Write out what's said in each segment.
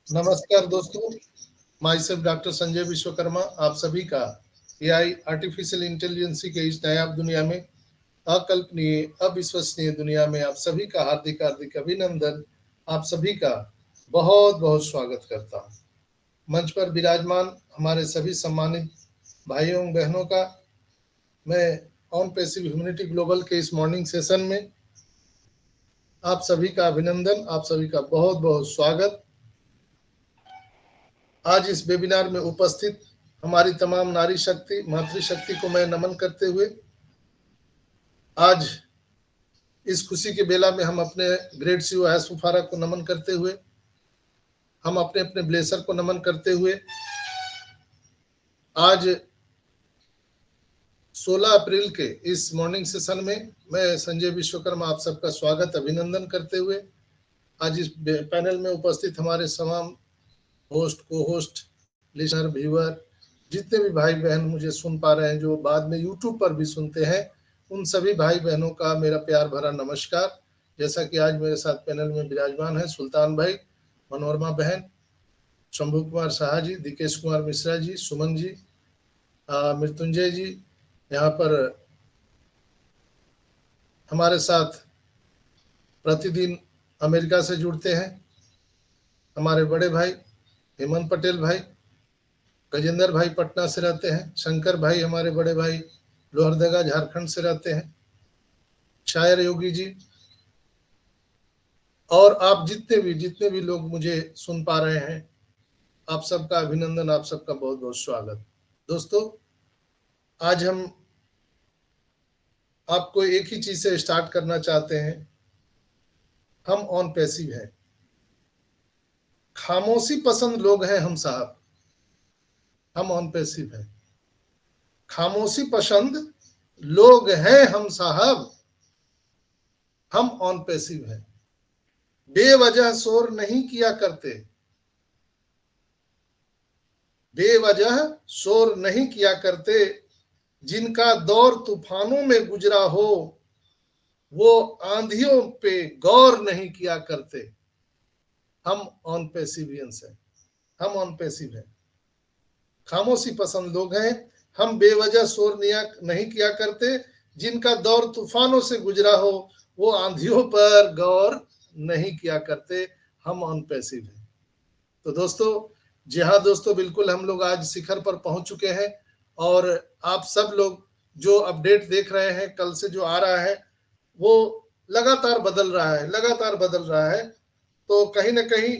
नमस्कार दोस्तों, my self doctor Sanjay Vishwakarma आप सभी का एआई आर्टिफिशियल इंटेलिजेंसी के इस नायाब दुनिया में, अकल्पनीय अविश्वसनीय दुनिया में आप सभी का हार्दिक हार्दिक अभिनंदन, आप सभी का बहुत बहुत स्वागत करता हूँ। मंच पर विराजमान हमारे सभी सम्मानित भाइयों बहनों का मैं ऑन पैसिव ह्यूमैनिटी ग्लोबल के इस मॉर्निंग सेशन में आप सभी का अभिनंदन, आप सभी का बहुत बहुत स्वागत। आज इस वेबिनार में उपस्थित हमारी तमाम नारी शक्ति मातृशक्ति को मैं नमन करते हुए आज इस खुशी के बेला में हम अपने ग्रेट सीओ सुफारा को नमन करते हुए, हम अपने अपने ब्लेसर को नमन करते हुए आज 16 अप्रैल के इस मॉर्निंग सेशन में मैं संजय विश्वकर्मा आप सबका स्वागत अभिनंदन करते हुए आज इस पैनल में उपस्थित हमारे तमाम होस्ट को होस्ट लिसनर व्यूअर जितने भी भाई बहन मुझे सुन पा रहे हैं, जो बाद में यूट्यूब पर भी सुनते हैं, उन सभी भाई बहनों का मेरा प्यार भरा नमस्कार। जैसा कि आज मेरे साथ पैनल में विराजमान है सुल्तान भाई, मनोरमा बहन, शंभू कुमार शाह जी, दिकेश कुमार मिश्रा जी, सुमन जी, मृत्युंजय जी, यहाँ पर हमारे साथ प्रतिदिन अमेरिका से जुड़ते हैं हमारे बड़े भाई हेमंत पटेल भाई, गजेंद्र भाई पटना से रहते हैं, शंकर भाई हमारे बड़े भाई लोहरदगा झारखंड से रहते हैं, शायर योगी जी, और आप जितने भी लोग मुझे सुन पा रहे हैं, आप सबका अभिनंदन, आप सबका बहुत बहुत स्वागत। दोस्तों, आज हम आपको एक ही चीज से स्टार्ट करना चाहते हैं। हम ऑन पैसिव हैं, खामोशी पसंद लोग हैं हम साहब। हम ऑन पैसिव हैं, खामोशी पसंद लोग हैं हम साहब। हम ऑन पैसिव हैं, बेवजह शोर नहीं किया करते, बेवजह शोर नहीं किया करते, जिनका दौर तूफानों में गुजरा हो वो आंधियों पे गौर नहीं किया करते। हम ऑन पैसिवियंस हैं, हम ऑन पैसिव हैं, खामोशी पसंद लोग हैं। हम बेवजह शोर नहीं किया करते, जिनका दौर तूफानों से गुजरा हो वो आंधियों पर गौर नहीं किया करते। हम ऑन पैसिव हैं। तो दोस्तों, जी हाँ दोस्तों, बिल्कुल हम लोग आज शिखर पर पहुंच चुके हैं और आप सब लोग जो अपडेट देख रहे हैं, कल से जो आ रहा है वो लगातार बदल रहा है, लगातार बदल रहा है। तो कहीं ना कहीं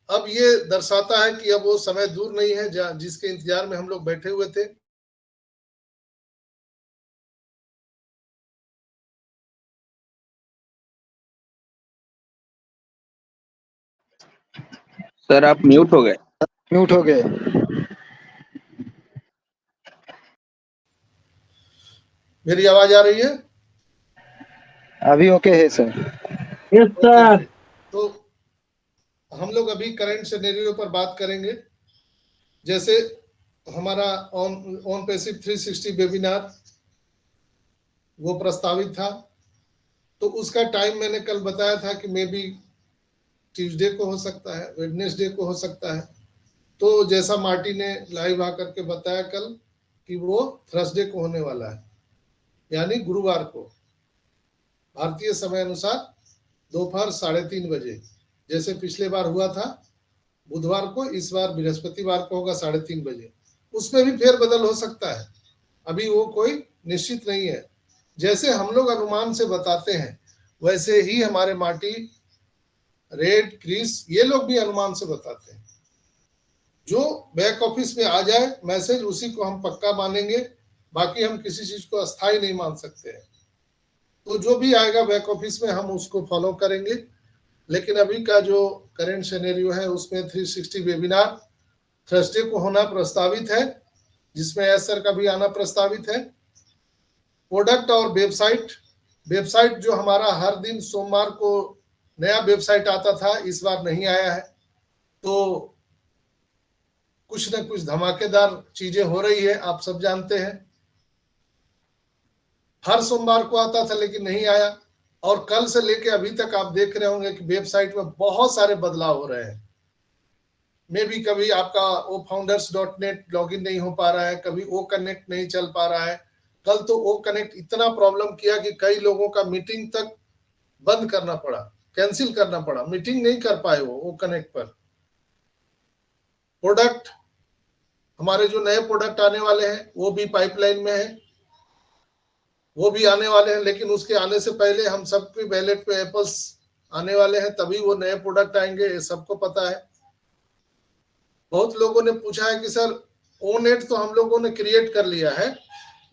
अब ये दर्शाता है कि अब वो समय दूर नहीं है जिसके इंतजार में हम लोग बैठे हुए थे। सर आप म्यूट हो गए। म्यूट हो गए। मेरी आवाज आ रही है? अभी ओके है सर। Yes sir. तो हम लोग अभी करंट सिनेरियो पर बात करेंगे। जैसे हमारा ऑन पैसिव 360 वेबिनार वो प्रस्तावित था, तो उसका टाइम मैंने कल बताया था कि मे बी ट्यूसडे को हो सकता है, वेडनेसडे को हो सकता है। तो जैसा मार्टी ने लाइव आकर के बताया कल कि वो थर्सडे को होने वाला है, यानी गुरुवार को भारतीय समय अनुसार दोपहर 3:30 बजे। जैसे पिछले बार हुआ था बुधवार को, इस बार बृहस्पतिवार को होगा 3:30 बजे। उसमें भी फेरबदल हो सकता है, अभी वो कोई निश्चित नहीं है। जैसे हम लोग अनुमान से बताते हैं वैसे ही हमारे मार्टी, रेड, क्रिस, ये लोग भी अनुमान से बताते हैं। जो बैक ऑफिस में आ जाए मैसेज उसी को हम पक्का मानेंगे, बाकी हम किसी चीज को अस्थायी नहीं मान सकते हैं। तो जो भी आएगा बैक ऑफिस में हम उसको फॉलो करेंगे। लेकिन अभी का जो करंट सिनेरियो है उसमें 360 वेबिनार थर्सडे को होना प्रस्तावित है, जिसमें एस सर का भी आना प्रस्तावित है। प्रोडक्ट और वेबसाइट जो हमारा हर दिन सोमवार को नया वेबसाइट आता था, इस बार नहीं आया है। तो कुछ न कुछ धमाकेदार चीजें हो रही है, आप सब जानते हैं। हर सोमवार को आता था लेकिन नहीं आया, और कल से लेके अभी तक आप देख रहे होंगे कि वेबसाइट में बहुत सारे बदलाव हो रहे हैं। मे भी कभी आपका वो founders.net लॉगिन नहीं हो पा रहा है, कभी वो कनेक्ट नहीं चल पा रहा है। कल तो वो कनेक्ट इतना प्रॉब्लम किया कि कई लोगों का मीटिंग तक बंद करना पड़ा, कैंसिल करना पड़ा, मीटिंग नहीं कर पाए वो कनेक्ट पर। प्रोडक्ट, हमारे जो नए प्रोडक्ट आने वाले हैं वो भी पाइपलाइन में है, वो भी आने वाले हैं, लेकिन उसके आने से पहले हम सबके बैलेट पे एप्पल्स आने वाले हैं, तभी वो नए प्रोडक्ट आएंगे, ये सबको पता है। बहुत लोगों ने पूछा है कि सर ओनेट तो हम लोगों ने क्रिएट कर लिया है,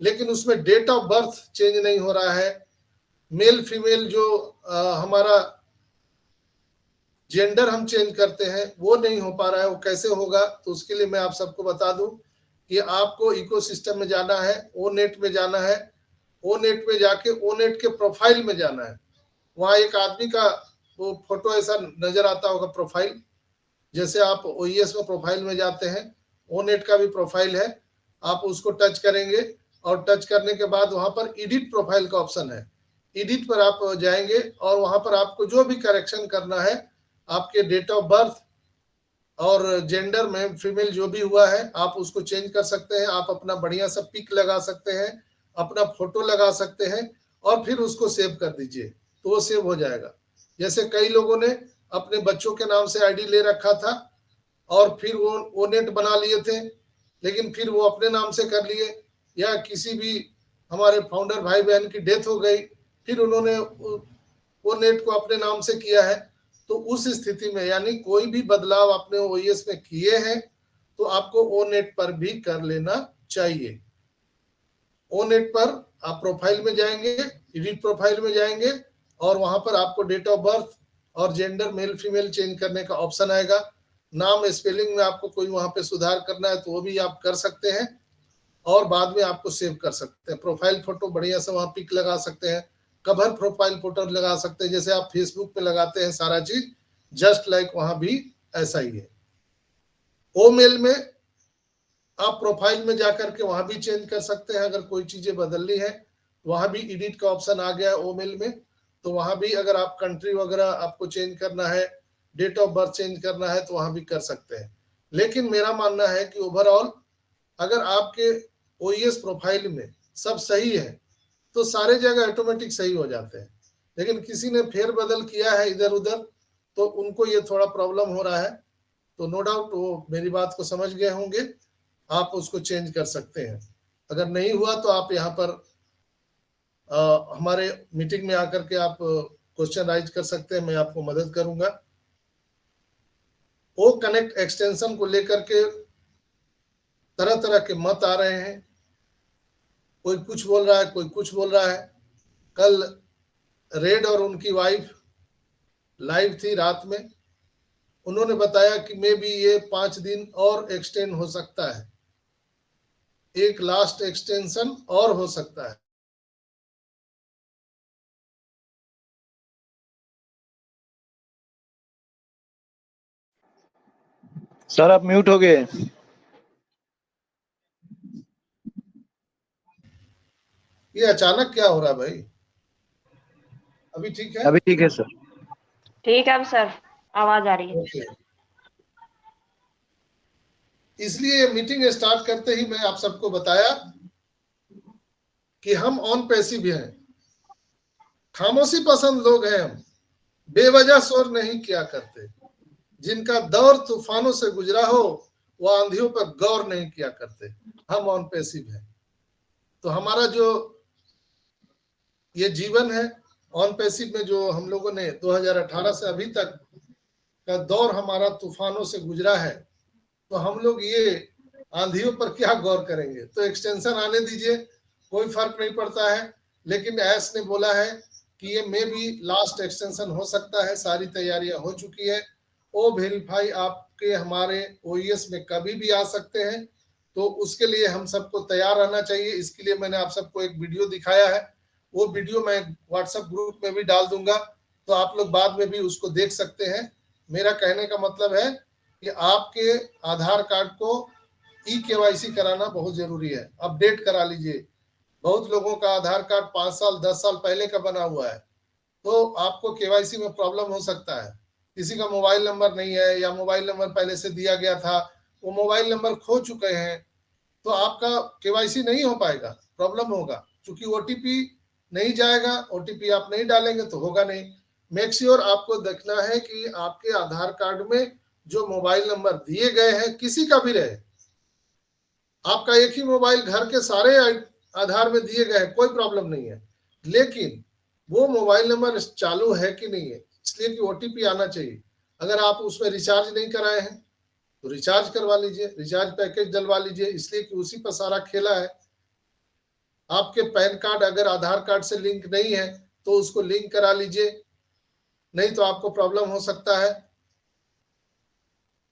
लेकिन उसमें डेट ऑफ बर्थ चेंज नहीं हो रहा है, मेल फीमेल जो हमारा जेंडर हम चेंज करते हैं वो नहीं हो पा रहा है, वो कैसे होगा? तो उसके लिए मैं आप सबको बता दूं कि आपको इकोसिस्टम में जाना है, ओनेट में जाना है, ओनेट में जाके ओनेट के प्रोफाइल में जाना है। वहां एक आदमी का वो फोटो ऐसा नजर आता होगा, प्रोफाइल, जैसे आप ओईएस में प्रोफाइल में जाते हैं, ओनेट का भी प्रोफाइल है, आप उसको टच करेंगे और टच करने के बाद वहां पर एडिट प्रोफाइल का ऑप्शन है, एडिट पर आप जाएंगे और वहां पर आपको जो भी करेक्शन करना है, आपके डेट ऑफ बर्थ और जेंडर में फीमेल जो भी हुआ है आप उसको चेंज कर सकते हैं। आप अपना बढ़िया सा पिक लगा सकते हैं, अपना फोटो लगा सकते हैं और फिर उसको सेव कर दीजिए तो वो सेव हो जाएगा। जैसे कई लोगों ने अपने बच्चों के नाम से आईडी ले रखा था और फिर वो ओनेट बना लिए थे, लेकिन फिर वो अपने नाम से कर लिए, या किसी भी हमारे फाउंडर भाई बहन की डेथ हो गई, फिर उन्होंने ओनेट को अपने नाम से किया है। तो उस स्थिति में यानी कोई भी बदलाव आपने ओईएस में किए हैं तो आपको ओनेट पर भी कर लेना चाहिए। ओनेट पर आप प्रोफाइल में जाएंगे, एडिट प्रोफाइल में जाएंगे और वहां पर आपको डेट ऑफ बर्थ और जेंडर मेल फीमेल चेंज करने का ऑप्शन आएगा। नाम स्पेलिंग में आपको कोई वहां पे सुधार करना है तो वो भी आप कर सकते हैं और बाद में आपको सेव कर सकते हैं। प्रोफाइल फोटो बढ़िया से वहां पिक लगा सकते हैं, कवर प्रोफाइल फोटो लगा सकते हैं, जैसे आप फेसबुक पे लगाते हैं सारा चीज, जस्ट लाइक वहां भी ऐसा ही है। ओ मेल में आप प्रोफाइल में जाकर के वहां भी चेंज कर सकते हैं, अगर कोई चीजें बदलनी है वहां भी एडिट का ऑप्शन आ गया है ओ मेल में, तो वहां भी अगर आप कंट्री वगैरह आपको चेंज करना है, डेट ऑफ बर्थ चेंज करना है तो वहां भी कर सकते हैं। लेकिन मेरा मानना है कि ओवरऑल अगर आपके ओईएस प्रोफाइल में सब सही है तो सारे जगह ऑटोमेटिक सही हो जाते हैं, लेकिन किसी ने फेर बदल किया है इधर उधर तो उनको ये थोड़ा प्रॉब्लम हो रहा है। तो नो डाउट वो मेरी बात को समझ गए होंगे, आप उसको चेंज कर सकते हैं। अगर नहीं हुआ तो आप यहाँ पर हमारे मीटिंग में आकर के आप क्वेश्चन राइज कर सकते हैं, मैं आपको मदद करूंगा। ओ कनेक्ट एक्सटेंशन को लेकर के तरह तरह के मत आ रहे हैं, कोई कुछ बोल रहा है, कोई कुछ बोल रहा है। कल रेड और उनकी वाइफ लाइव थी रात में, उन्होंने बताया कि मे बी ये 5 दिन और एक्सटेंड हो सकता है, एक लास्ट एक्सटेंशन और हो सकता है। सर आप म्यूट हो गए। ये अचानक क्या हो रहा है भाई? अभी ठीक है? अभी ठीक है सर। ठीक है अब सर, आवाज आ रही है। ओके। इसलिए मीटिंग स्टार्ट करते ही मैं आप सबको बताया कि हम ऑन पैसिव हैं, खामोशी पसंद लोग हैं हम, बेवजह शोर नहीं किया करते, जिनका दौर तूफानों से गुजरा हो वह आंधियों पर गौर नहीं किया करते, हम ऑन पैसिव हैं। तो हमारा जो ये जीवन है ऑन पैसिव में, जो हम लोगों ने 2018 से अभी तक का दौर हमारा तूफानों से गुजरा है, तो हम लोग ये आंधियों पर क्या गौर करेंगे? तो एक्सटेंशन आने दीजिए, कोई फर्क नहीं पड़ता है। लेकिन ऐस ने बोला है कि ये मे भी लास्ट एक्सटेंशन हो सकता है, सारी तैयारियां हो चुकी है। ओ वेरीफाई आपके हमारे ओईएस में कभी भी आ सकते हैं, तो उसके लिए हम सबको तैयार रहना चाहिए। इसके लिए मैंने आप सबको एक वीडियो दिखाया है, वो वीडियो मैं व्हाट्सएप ग्रुप में भी डाल दूंगा, तो आप लोग बाद में भी उसको देख सकते हैं। मेरा कहने का मतलब है कि आपके आधार कार्ड को ई-केवाईसी कराना बहुत जरूरी है, अपडेट करा लीजिए। बहुत लोगों का आधार कार्ड 5 साल 10 साल पहले का बना हुआ है, तो आपको केवाईसी में प्रॉब्लम हो सकता है। किसी का मोबाइल नंबर नहीं है या मोबाइल नंबर पहले से दिया गया था, वो मोबाइल नंबर खो चुके हैं, तो आपका केवाईसी नहीं हो पाएगा, प्रॉब्लम होगा, क्योंकि ओटीपी नहीं जाएगा, ओटीपी आप नहीं डालेंगे तो होगा नहीं। मेक श्योर आपको देखना है कि आपके आधार कार्ड में जो मोबाइल नंबर दिए गए हैं, किसी का भी रहे, आपका एक ही मोबाइल घर के सारे आधार में दिए गए हैं, कोई प्रॉब्लम नहीं है, लेकिन वो मोबाइल नंबर चालू है कि नहीं है, इसलिए कि ओटीपी आना चाहिए। अगर आप उसमें रिचार्ज नहीं कराए हैं तो रिचार्ज करवा लीजिए, रिचार्ज पैकेज डलवा लीजिए, इसलिए कि उसी पर सारा खेला है। आपके पैन कार्ड अगर आधार कार्ड से लिंक नहीं है तो उसको लिंक करा लीजिए, नहीं तो आपको प्रॉब्लम हो सकता है।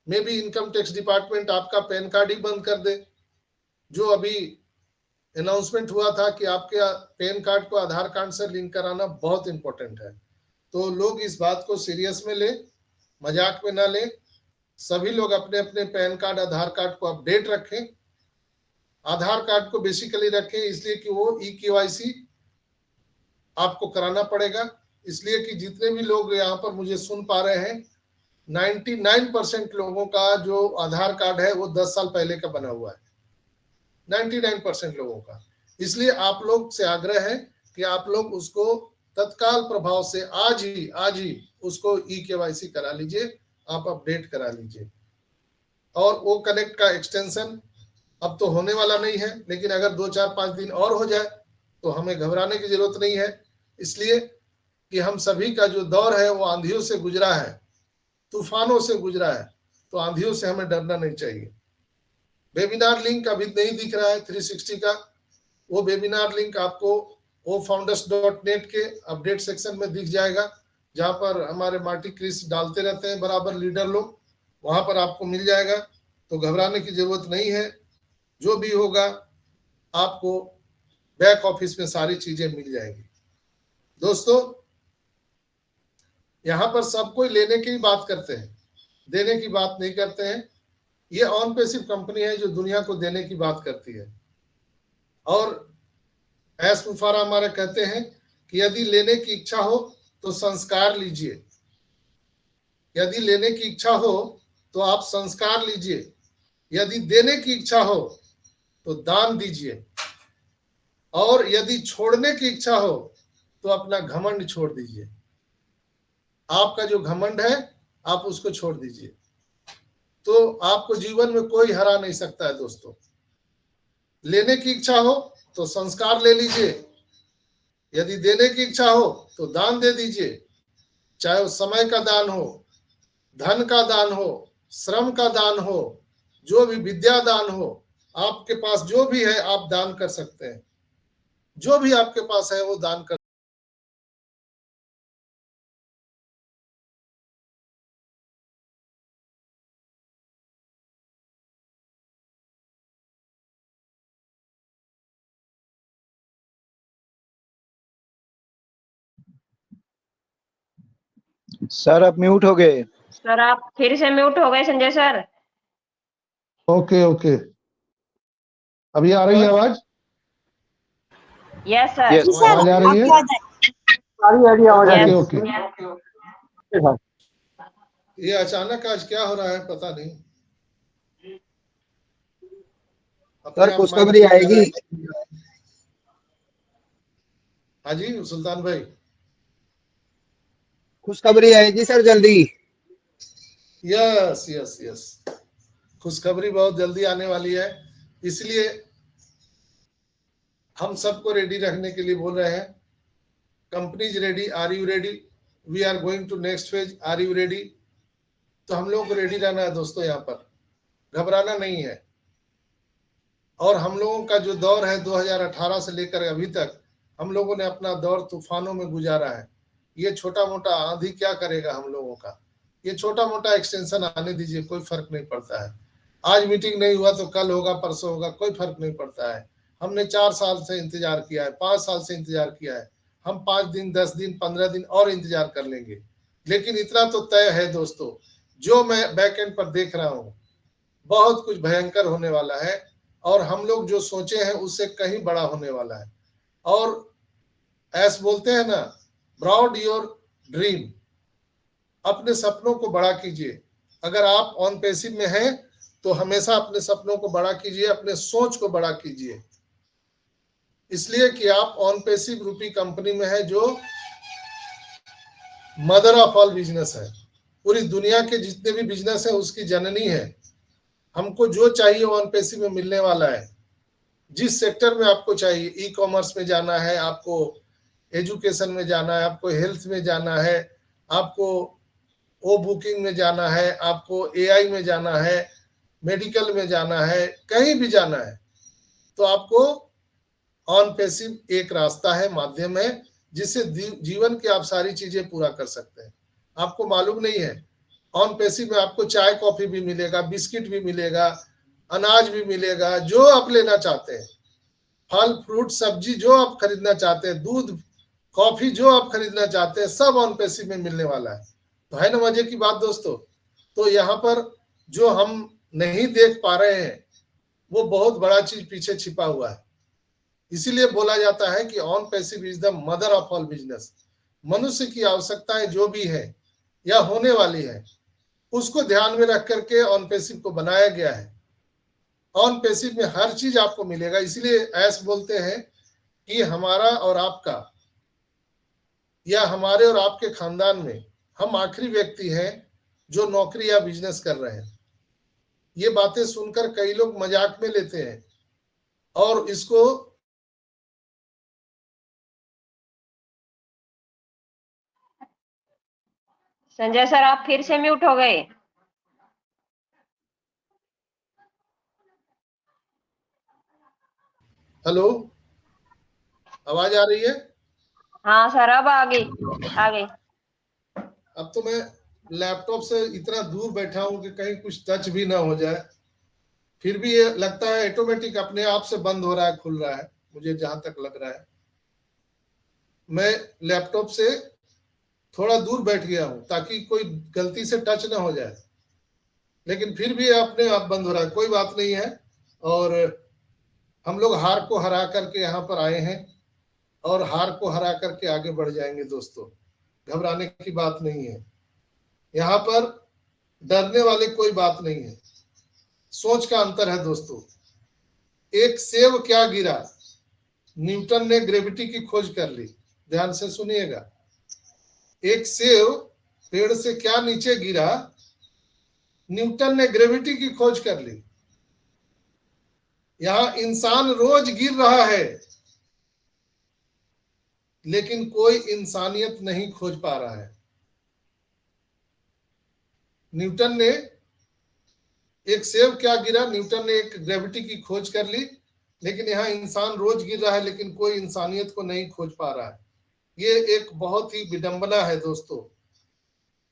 May be income tax department आपका पैन कार्ड ही बंद कर दे। जो अभी अनाउंसमेंट हुआ था कि आपके पैन कार्ड को आधार कार्ड से लिंक कराना बहुत इंपॉर्टेंट है, तो लोग इस बात को सीरियस में ले, मजाक में ना ले। सभी लोग अपने अपने पैन कार्ड आधार कार्ड को अपडेट रखें। आधार कार्ड को बेसिकली रखें इसलिए कि वो ई केवाईसी आपको कराना पड़ेगा, इसलिए कि जितने भी लोग यहाँ पर मुझे सुन पा रहे हैं, 99% लोगों का जो आधार कार्ड है वो 10 साल पहले का बना हुआ है, 99% लोगों का। इसलिए आप लोग से आग्रह है कि आप लोग उसको तत्काल प्रभाव से आज ही उसको ई केवाईसी करा लीजिए, आप अपडेट करा लीजिए। और वो कनेक्ट का एक्सटेंशन अब तो होने वाला नहीं है, लेकिन अगर 2-4-5 दिन और हो जाए तो हमें घबराने की जरूरत नहीं है, इसलिए कि हम सभी का जो दौर है वो आंधियों से गुजरा है, तूफानों से गुजरा है, तो आंधियों से हमें डरना नहीं चाहिए। वेबिनार लिंक अभी नहीं दिख रहा है 360 का, वो वेबिनार लिंक आपको ofounders.net के अपडेट सेक्शन में दिख जाएगा, जहां पर हमारे मार्टी क्रिस डालते रहते हैं बराबर लीडर लोग, वहां पर आपको मिल जाएगा, तो घबराने की जरूरत नहीं है। जो भी होगा आपको बैक ऑफिस में सारी चीजें मिल जाएंगी। दोस्तों, यहाँ पर सब कोई लेने की बात करते हैं, देने की बात नहीं करते हैं। ये ऑन पैसिव कंपनी है जो दुनिया को देने की बात करती है। और एस मुफारा हमारे कहते हैं कि यदि लेने की इच्छा हो तो संस्कार लीजिए, यदि लेने की इच्छा हो तो आप संस्कार लीजिए, यदि देने की इच्छा हो तो दान दीजिए, और यदि छोड़ने की इच्छा हो तो अपना घमंड छोड़ दीजिए। आपका जो घमंड है आप उसको छोड़ दीजिए, तो आपको जीवन में कोई हरा नहीं सकता है। दोस्तों, लेने की इच्छा हो तो संस्कार ले लीजिए, यदि देने की इच्छा हो तो दान दे दीजिए, चाहे वो समय का दान हो, धन का दान हो, श्रम का दान हो, जो भी विद्या दान हो, आपके पास जो भी है आप दान कर सकते हैं, जो भी आपके पास है वो दान कर। सर आप म्यूट हो गए। सर आप फिर से म्यूट हो गए संजय सर। ओके ओके, अभी आ रही है आवाज? Yes sir. यस आवाज आ रही है? Yes. ओके ये अचानक आज क्या हो रहा है पता नहीं। सर खुशखबरी आएगी। हाँ जी सुल्तान भाई, खुशखबरी आएगी सर जल्दी। यस यस यस, खुशखबरी बहुत जल्दी आने वाली है, इसलिए हम सबको रेडी रखने के लिए बोल रहे हैं। Companies ready, are you ready? We are going to next phase, are you ready? तो हम लोगों को रेडी रहना है दोस्तों, यहाँ पर घबराना नहीं है। और हम लोगों का जो दौर है 2018 से लेकर अभी तक, हम लोगों ने अपना दौर तूफानों में गुजारा है। ये छोटा मोटा आंधी क्या करेगा हम लोगों का, ये छोटा मोटा एक्सटेंशन आने दीजिए, कोई फर्क नहीं पड़ता है। आज मीटिंग नहीं हुआ तो कल होगा, परसों होगा, कोई फर्क नहीं पड़ता है। हमने 4 साल से इंतजार किया है, 5 साल से इंतजार किया है, हम 5 दिन 10 दिन 15 दिन और इंतजार कर लेंगे, लेकिन इतना तो तय है दोस्तों, जो मैं बैक एंड पर देख रहा हूँ बहुत कुछ भयंकर होने वाला है, और हम लोग जो सोचे हैं उससे कहीं बड़ा होने वाला है। और ऐस बोलते हैं ना ब्रॉड योर ड्रीम, अपने सपनों को बड़ा कीजिए। अगर आप ऑन पैसिव में हैं तो हमेशा अपने सपनों को बड़ा कीजिए, अपने सोच को बड़ा कीजिए, इसलिए कि आप ऑन पैसिव रूपी कंपनी में है जो मदर ऑफ ऑल बिजनेस है। पूरी दुनिया के जितने भी बिजनेस है उसकी जननी है। हमको जो चाहिए ऑन पैसिव में मिलने वाला है। जिस सेक्टर में आपको चाहिए, ई कॉमर्स में जाना है, आपको एजुकेशन में जाना है, आपको हेल्थ में जाना है, आपको ओ बुकिंग में जाना है, आपको एआई में जाना है, मेडिकल में जाना है, कहीं भी जाना है, तो आपको ऑन पैसिव एक रास्ता है, माध्यम है, जिससे जीवन की आप सारी चीजें पूरा कर सकते हैं। आपको मालूम नहीं है, ऑन पैसिव में आपको चाय कॉफी भी मिलेगा, बिस्किट भी मिलेगा, अनाज भी मिलेगा, जो आप लेना चाहते हैं, फल फ्रूट सब्जी जो आप खरीदना चाहते हैं, दूध कॉफी जो आप खरीदना चाहते हैं, सब ऑन पैसिव में मिलने वाला है। तो है ना मजे की बात दोस्तों। तो यहाँ पर जो हम नहीं देख पा रहे हैं वो बहुत बड़ा चीज पीछे छिपा हुआ है। इसीलिए बोला जाता है कि on passive is the mother of all business. मनुष्य की आवश्यकताएं जो भी है या होने वाली है उसको ध्यान में रख करके ऑन पैसिव को बनाया गया है। ऑन पैसिव में हर चीज आपको मिलेगा। इसलिए ऐसे बोलते हैं कि हमारा और आपका या हमारे और आपके खानदान में हम आखिरी व्यक्ति हैं जो नौकरी या बिजनेस कर रहे हैं। ये बातें सुनकर कई लोग मजाक में लेते हैं और इसको संजय सर आप फिर से म्यूट हो गए। हेलो, आवाज आ रही है? हाँ सर अब आ गई। अब तो मैं लैपटॉप से इतना दूर बैठा हूं कि कहीं कुछ टच भी ना हो जाए। फिर भी ये लगता है ऑटोमेटिक अपने आप से बंद हो रहा है, खुल रहा है, मुझे जहां तक लग रहा है। मैं लैपटॉप से थोड़ा दूर बैठ गया हूं ताकि कोई गलती से टच ना हो जाए, लेकिन फिर भी अपने आप बंद हो रहा है। कोई बात नहीं है, और हम लोग हार को हरा करके यहाँ पर आए हैं और हार को हरा करके आगे बढ़ जाएंगे दोस्तों। घबराने की बात नहीं है, यहाँ पर डरने वाली कोई बात नहीं है। सोच का अंतर है दोस्तों। एक सेब क्या गिरा, न्यूटन ने ग्रेविटी की खोज कर ली। ध्यान से सुनिएगा, एक सेब पेड़ से क्या नीचे गिरा, न्यूटन ने ग्रेविटी की खोज कर ली। यहां इंसान रोज गिर रहा है लेकिन कोई इंसानियत नहीं खोज पा रहा है। न्यूटन ने एक सेब क्या गिरा, न्यूटन ने एक ग्रेविटी की खोज कर ली, लेकिन यहाँ इंसान रोज गिर रहा है लेकिन कोई इंसानियत को नहीं खोज पा रहा है। ये एक बहुत ही विडंबना है दोस्तों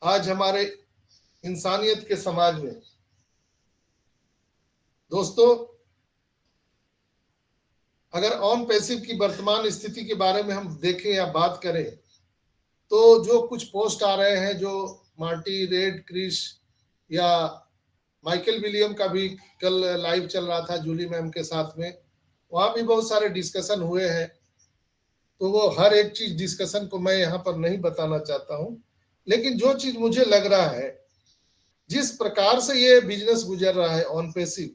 आज हमारे इंसानियत के समाज में। दोस्तों अगर ऑन पैसिव की वर्तमान स्थिति के बारे में हम देखें या बात करें तो जो कुछ पोस्ट आ रहे हैं, जो मार्टी रेड क्रिस या माइकल विलियम का भी कल लाइव चल रहा था जूली मैम के साथ में, वहां भी बहुत सारे डिस्कशन हुए हैं। तो वो हर एक चीज डिस्कशन को मैं यहाँ पर नहीं बताना चाहता हूँ, लेकिन जो चीज मुझे लग रहा है, जिस प्रकार से ये बिजनेस गुजर रहा है ऑन पैसिव,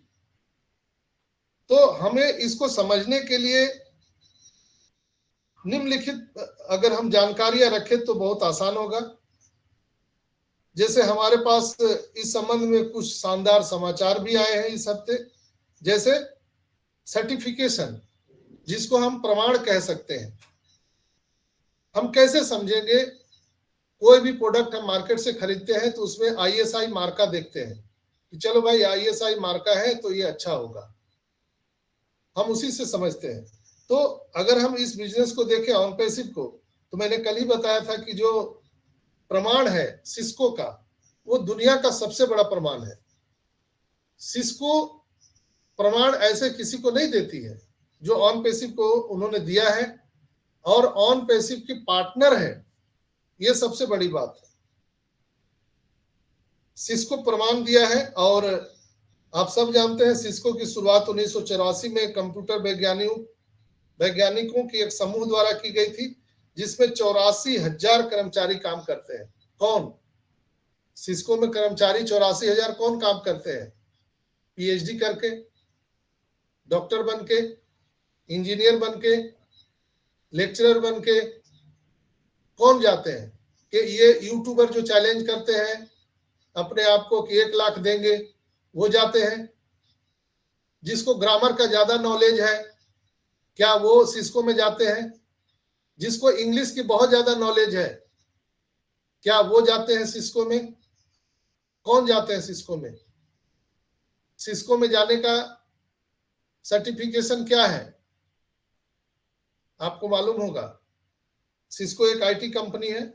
तो हमें इसको समझने के लिए निम्नलिखित अगर हम जानकारियां रखें तो बहुत आसान होगा। जैसे हमारे पास इस संबंध में कुछ शानदार समाचार भी आए हैं इस हफ्ते। जैसे सर्टिफिकेशन, जिसको हम प्रमाण कह सकते हैं। हम कैसे समझेंगे, कोई भी प्रोडक्ट हम मार्केट से खरीदते हैं तो उसमें आईएसआई मार्का देखते हैं कि चलो भाई आईएसआई मार्का है तो ये अच्छा होगा, हम उसी से समझते हैं। तो अगर हम इस बिजनेस को देखें ऑन पैसिव को, तो मैंने कल ही बताया था कि जो प्रमाण है सिस्को का, वो दुनिया का सबसे बड़ा प्रमाण है। सिस्को प्रमाण ऐसे किसी को नहीं देती है जो ऑन पैसिव को उन्होंने दिया है, और ऑन पैसिव के पार्टनर है, ये सबसे बड़ी बात है। सिस्को प्रमाण दिया है, और आप सब जानते हैं सिस्को की शुरुआत 1984 में कंप्यूटर वैज्ञानिकों की एक समूह द्वारा की गई थी, जिसमें 84,000 कर्मचारी काम करते हैं। कौन? सिस्को में कर्मचारी 84,000 कौन काम करते हैं? पीएचडी करके, डॉक्टर बन के, इंजीनियर बन के, लेक्चरर बन के कौन जाते हैं? कि ये यूट्यूबर जो चैलेंज करते हैं अपने आप को कि 1 लाख देंगे, वो जाते हैं। जिसको ग्रामर का ज्यादा नॉलेज है, क्या वो सिस्को में जाते हैं? जिसको इंग्लिश की बहुत ज्यादा नॉलेज है, क्या वो जाते हैं सिस्को में? कौन जाते हैं सिस्को में? सिस्को में जाने का सर्टिफिकेशन क्या है? आपको मालूम होगा। सिस्को एक आईटी कंपनी है।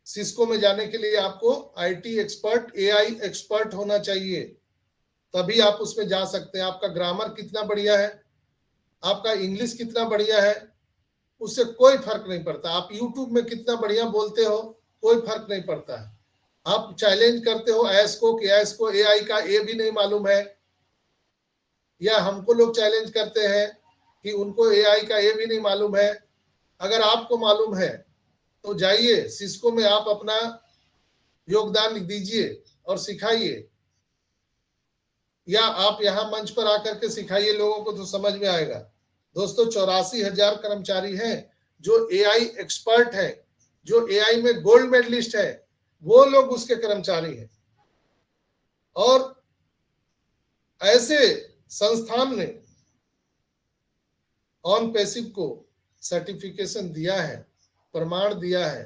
सिस्को में जाने के लिए आपको आईटी एक्सपर्ट, एआई एक्सपर्ट होना चाहिए, तभी आप उसमें जा सकते हैं। आपका ग्रामर कितना बढ़िया है, आपका इंग्लिश कितना बढ़िया है, उससे कोई फर्क नहीं पड़ता। आप यूट्यूब में कितना बढ़िया बोलते हो, कोई फर्क नहीं पड़ता है। आप चैलेंज करते हो ऐस को कि ऐस को एआई का ए भी नहीं मालूम है, या हमको लोग चैलेंज करते हैं कि उनको एआई का ए भी नहीं मालूम है। अगर आपको मालूम है तो जाइए सिस्को में, आप अपना योगदान लिख दीजिए और सिखाइए, या आप यहाँ मंच पर आकर के सिखाइए लोगों को, तो समझ में आएगा। दोस्तों 84,000 कर्मचारी हैं जो एआई एक्सपर्ट है, जो एआई में गोल्ड मेडलिस्ट है, वो लोग उसके कर्मचारी हैं। और ऐसे संस्थान ने ऑन पैसिव को सर्टिफिकेशन दिया है, प्रमाण दिया है,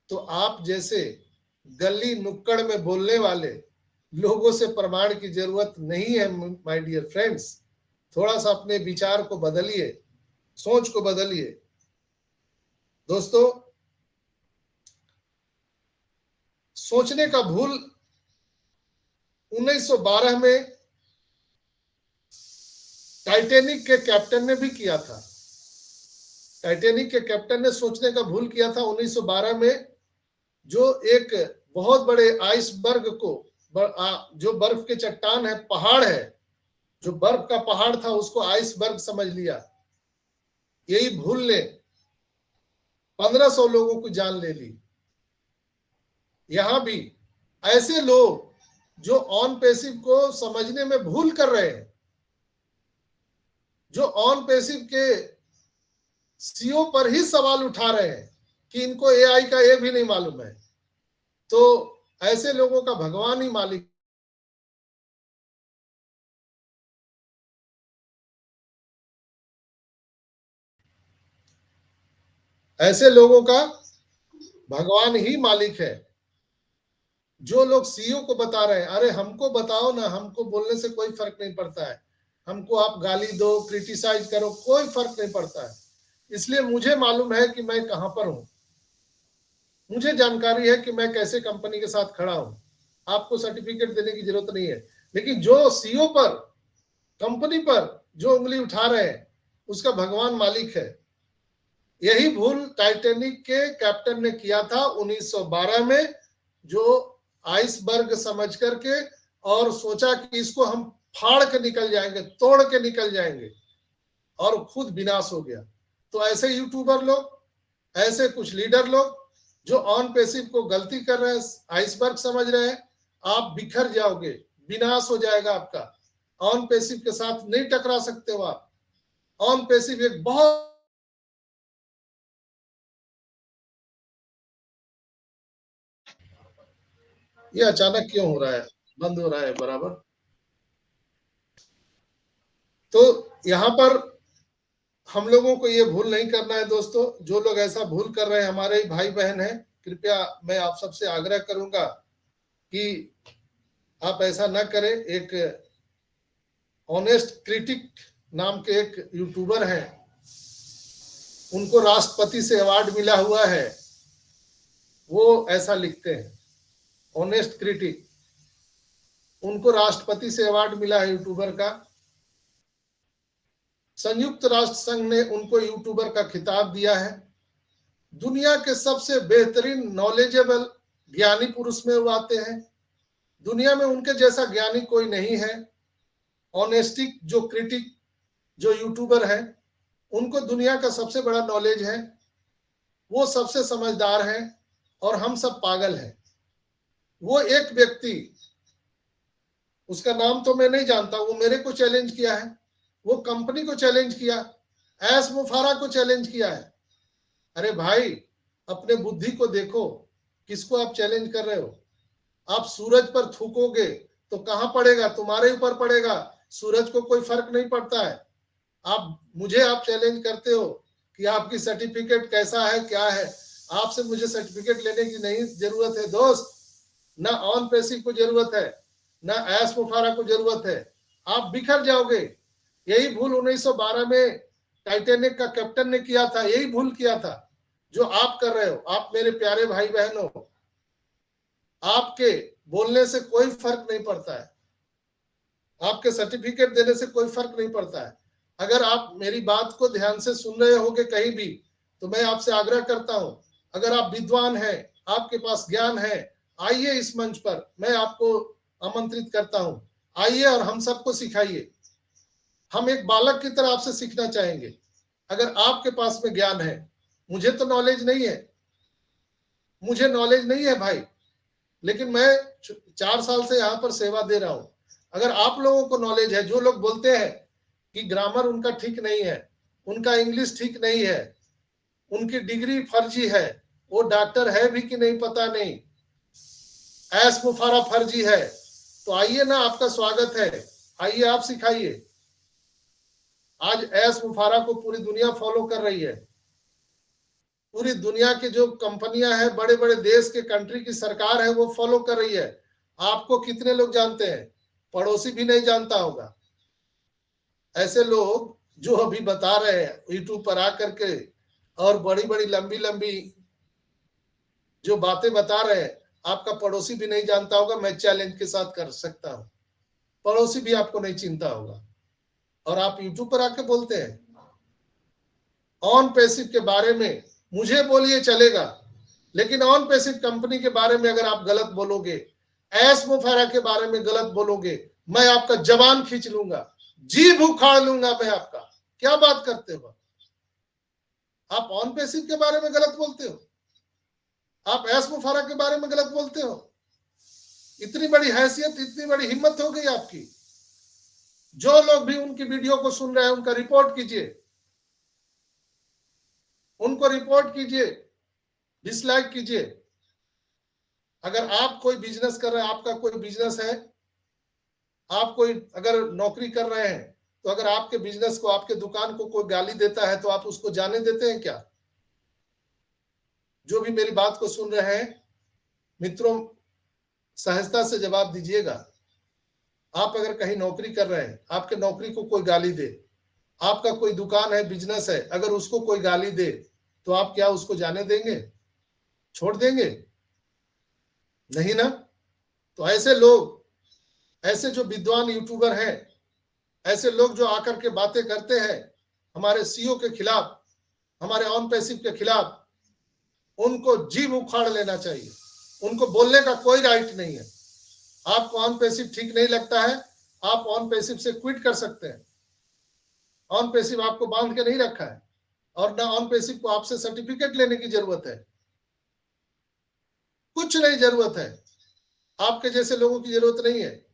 तो आप जैसे गली नुक्कड़ में बोलने वाले लोगों से प्रमाण की जरूरत नहीं है। माय डियर फ्रेंड्स, थोड़ा सा अपने विचार को बदलिए, सोच को बदलिए। दोस्तों, सोचने का भूल 1912 में टाइटैनिक के कैप्टन ने भी किया था। टाइटैनिक के कैप्टन ने सोचने का भूल किया था 1912 में, जो एक बहुत बड़े आइसबर्ग को, जो बर्फ के चट्टान है, पहाड़ है, जो बर्फ का पहाड़ था, उसको आइसबर्ग समझ लिया। यही भूल ने 1500 लोगों की जान ले ली। यहां भी ऐसे लोग जो ऑन पैसिव को समझने में भूल कर रहे हैं, जो ऑन पैसिव के सीईओ पर ही सवाल उठा रहे हैं कि इनको एआई का ए भी नहीं मालूम है, तो ऐसे लोगों का भगवान ही मालिक। ऐसे लोगों का भगवान ही मालिक है। जो लोग सीईओ को बता रहे हैं, अरे हमको बताओ ना, हमको बोलने से कोई फर्क नहीं पड़ता है, हमको आप गाली दो, क्रिटिसाइज करो, कोई फर्क नहीं पड़ता है। इसलिए मुझे मालूम है कि मैं कहां पर हूं, मुझे जानकारी है कि मैं कैसे कंपनी के साथ खड़ा हूं। आपको सर्टिफिकेट देने की जरूरत नहीं है। लेकिन जो सीईओ पर, कंपनी पर जो उंगली उठा रहे हैं, उसका भगवान मालिक है। यही भूल टाइटैनिक के कैप्टन ने किया था 1912 में, जो आइसबर्ग समझ करके और सोचा कि इसको हम फाड़ के निकल जाएंगे, तोड़ के निकल जाएंगे, और खुद विनाश हो गया। तो ऐसे यूट्यूबर लोग, ऐसे कुछ लीडर लोग जो ऑन पैसिव को गलती कर रहे हैं, आइसबर्ग समझ रहे हैं, आप बिखर जाओगे, विनाश हो जाएगा आपका। ऑन पैसिव के साथ नहीं टकरा सकते हो आप। ऑन पैसिव एक बहुत, ये अचानक क्यों हो रहा है, बंद हो रहा है बराबर। तो यहां पर हम लोगों को ये भूल नहीं करना है दोस्तों। जो लोग ऐसा भूल कर रहे हैं, हमारे ही भाई बहन हैं, कृपया मैं आप सबसे आग्रह करूंगा कि आप ऐसा ना करें। एक ऑनेस्ट क्रिटिक नाम के एक यूट्यूबर हैं, उनको राष्ट्रपति से अवार्ड मिला हुआ है, वो ऐसा लिखते हैं, ऑनेस्ट क्रिटिक, उनको राष्ट्रपति से अवार्ड मिला है यूट्यूबर का। संयुक्त राष्ट्र संघ ने उनको यूट्यूबर का खिताब दिया है। दुनिया के सबसे बेहतरीन नॉलेजेबल ज्ञानी पुरुष में वो आते हैं। दुनिया में उनके जैसा ज्ञानी कोई नहीं है। ऑनेस्टिक जो क्रिटिक, जो यूट्यूबर है, उनको दुनिया का सबसे बड़ा नॉलेज है। वो सबसे समझदार हैं और हम सब पागल हैं। वो एक व्यक्ति, उसका नाम तो मैं नहीं जानता, वो मेरे को चैलेंज किया है, वो कंपनी को चैलेंज किया, एस मुफारा को चैलेंज किया है। अरे भाई, अपने बुद्धि को देखो, किसको आप चैलेंज कर रहे हो? आप सूरज पर थूकोगे तो कहां पड़ेगा? तुम्हारे ऊपर पड़ेगा, सूरज को कोई फर्क नहीं पड़ता है। आप चैलेंज करते हो कि आपकी सर्टिफिकेट कैसा है, क्या है। आपसे मुझे सर्टिफिकेट लेने की नहीं जरूरत है दोस्त, ना ऑन पैसिव को जरूरत है, ना एस मुफारा को जरूरत है। आप बिखर जाओगे। यही भूल 1912 में टाइटैनिक का कैप्टन ने किया था, यही भूल किया था जो आप कर रहे हो। आप मेरे प्यारे भाई बहनों, आपके बोलने से कोई फर्क नहीं पड़ता है, आपके सर्टिफिकेट देने से कोई फर्क नहीं पड़ता है। अगर आप मेरी बात को ध्यान से सुन रहे होगे कहीं भी, तो मैं आपसे आग्रह करता हूं, अगर आप विद्वान हैं, आपके पास ज्ञान है, आइए इस मंच पर, मैं आपको आमंत्रित करता हूं। आइए और हम सबको सिखाइए। हम एक बालक की तरह आपसे सीखना चाहेंगे। अगर आपके पास में ज्ञान है, मुझे तो नॉलेज नहीं है, मुझे नॉलेज नहीं है भाई, लेकिन मैं 4 साल से यहाँ पर सेवा दे रहा हूं। अगर आप लोगों को नॉलेज है, जो लोग बोलते हैं कि ग्रामर उनका ठीक नहीं है, उनका इंग्लिश ठीक नहीं है, उनकी डिग्री फर्जी है, वो डॉक्टर है भी कि नहीं पता नहीं, एस मुफारा फर्जी है, तो आइए ना, आपका स्वागत है, आइए आप सिखाइए। आज एस मुफारा को पूरी दुनिया फॉलो कर रही है। पूरी दुनिया की जो कंपनियां हैं, बड़े बड़े देश के कंट्री की सरकार है, वो फॉलो कर रही है। आपको कितने लोग जानते हैं? पड़ोसी भी नहीं जानता होगा। ऐसे लोग जो अभी बता रहे हैं यूट्यूब पर आकर के, और बड़ी बड़ी लंबी लंबी जो बातें बता रहे हैं, आपका पड़ोसी भी नहीं जानता होगा। मैं चैलेंज के साथ कर सकता हूं, पड़ोसी भी आपको नहीं चिंता होगा, और आप यूट्यूब पर आके बोलते हैं। ऑन पैसिव के बारे में मुझे बोलिए चलेगा, लेकिन ऑन पैसिव कंपनी के बारे में अगर आप गलत बोलोगे, एस मुफारा के बारे में गलत बोलोगे, मैं आपका जबान खींच लूंगा, जीभ उखाड़ लूंगा मैं आपका। क्या बात करते हो? आप ऑन पैसिव के बारे में गलत बोलते हो, आप एस मुफारा के बारे में गलत बोलते हो। इतनी बड़ी हैसियत, इतनी बड़ी हिम्मत हो गई आपकी। जो लोग भी उनकी वीडियो को सुन रहे हैं, उनका रिपोर्ट कीजिए, उनको रिपोर्ट कीजिए, डिसलाइक कीजिए। अगर आप कोई बिजनेस कर रहे हैं, आपका कोई बिजनेस है, आप कोई अगर नौकरी कर रहे हैं, तो अगर आपके बिजनेस को, आपके दुकान को कोई गाली देता है, तो आप उसको जाने देते हैं क्या? जो भी मेरी बात को सुन रहे हैं मित्रों, सहजता से जवाब दीजिएगा। आप अगर कहीं नौकरी कर रहे हैं, आपके नौकरी को कोई गाली दे, आपका कोई दुकान है, बिजनेस है, अगर उसको कोई गाली दे, तो आप क्या उसको जाने देंगे? छोड़ देंगे? नहीं ना। तो ऐसे लोग, ऐसे जो विद्वान यूट्यूबर हैं, ऐसे लोग जो आकर के बातें करते हैं हमारे सीईओ के खिलाफ, हमारे ऑन पैसिव के खिलाफ, उनको जीभ उखाड़ लेना चाहिए। उनको बोलने का कोई राइट नहीं है। आपको ऑन पैसिव ठीक नहीं लगता है, आप ऑन पैसिव से क्विट कर सकते हैं। ऑन पैसिव आपको बांध के नहीं रखा है, और ना ऑन पैसिव को आपसे सर्टिफिकेट लेने की जरूरत है, कुछ नहीं जरूरत है। आपके जैसे लोगों की जरूरत नहीं है।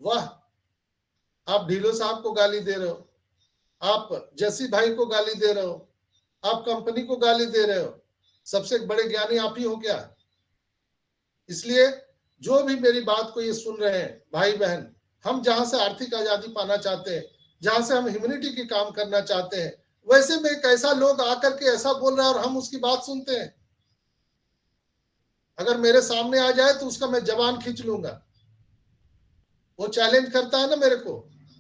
वाह, आप ढीलो साहब को गाली दे रहे हो, आप जसी भाई को गाली दे रहे हो, आप कंपनी को गाली दे रहे हो। सबसे बड़े ज्ञानी आप ही हो क्या? इसलिए जो भी मेरी बात को ये सुन रहे हैं भाई बहन, हम जहां से आर्थिक आजादी पाना चाहते हैं, जहां से हम ह्यूमैनिटी की काम करना चाहते हैं, वैसे में एक ऐसा लोग आकर के ऐसा बोल रहा है और हम उसकी बात सुनते हैं। अगर मेरे सामने आ जाए तो उसका मैं जबान खींच लूंगा। वो चैलेंज करता है ना मेरे को,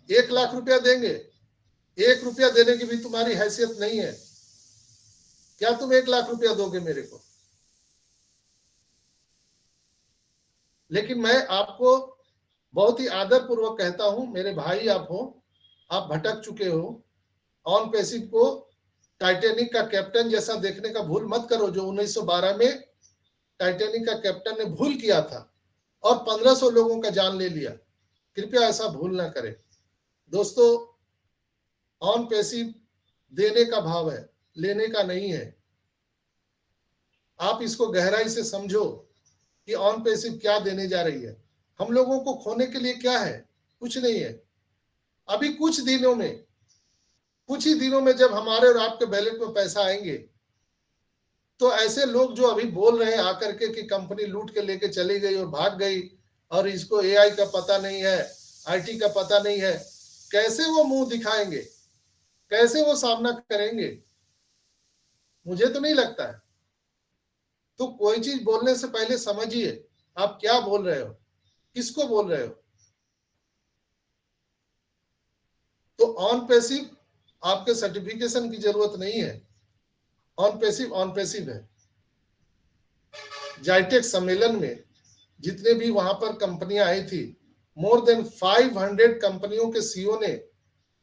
1 लाख रुपया देंगे, 1 रुपया देने की भी तुम्हारी हैसियत नहीं है। क्या तुम 1 लाख रुपया दोगे मेरे को? लेकिन मैं आपको बहुत ही आदर पूर्वक कहता हूं, मेरे भाई आप हो, आप भटक चुके हो। ऑन पैसिव को टाइटैनिक का कैप्टन जैसा देखने का भूल मत करो, जो 1912 में टाइटैनिक का कैप्टन ने भूल किया था और 1500 लोगों का जान ले लिया। कृपया ऐसा भूल ना करें दोस्तों। ऑन पैसिव देने का भाव है, लेने का नहीं है। आप इसको गहराई से समझो कि ऑन पैसिव क्या देने जा रही है। हम लोगों को खोने के लिए क्या है? कुछ नहीं है। अभी कुछ ही दिनों में जब हमारे और आपके बैलेट में पैसा आएंगे, तो ऐसे लोग जो अभी बोल रहे हैं आकर के कि कंपनी लूट के लेके चली गई और भाग गई और इसको एआई का पता नहीं है, आईटी का पता नहीं है, कैसे वो मुंह दिखाएंगे, कैसे वो सामना करेंगे? मुझे तो नहीं लगता है। तो कोई चीज बोलने से पहले समझिए आप क्या बोल रहे हो, किसको बोल रहे हो। तो ऑन पैसिव आपके सर्टिफिकेशन की जरूरत नहीं है। ऑन पैसिव है। जाइटेक सम्मेलन में जितने भी वहां पर कंपनियां आई थी, मोर देन 500 कंपनियों के सीईओ ने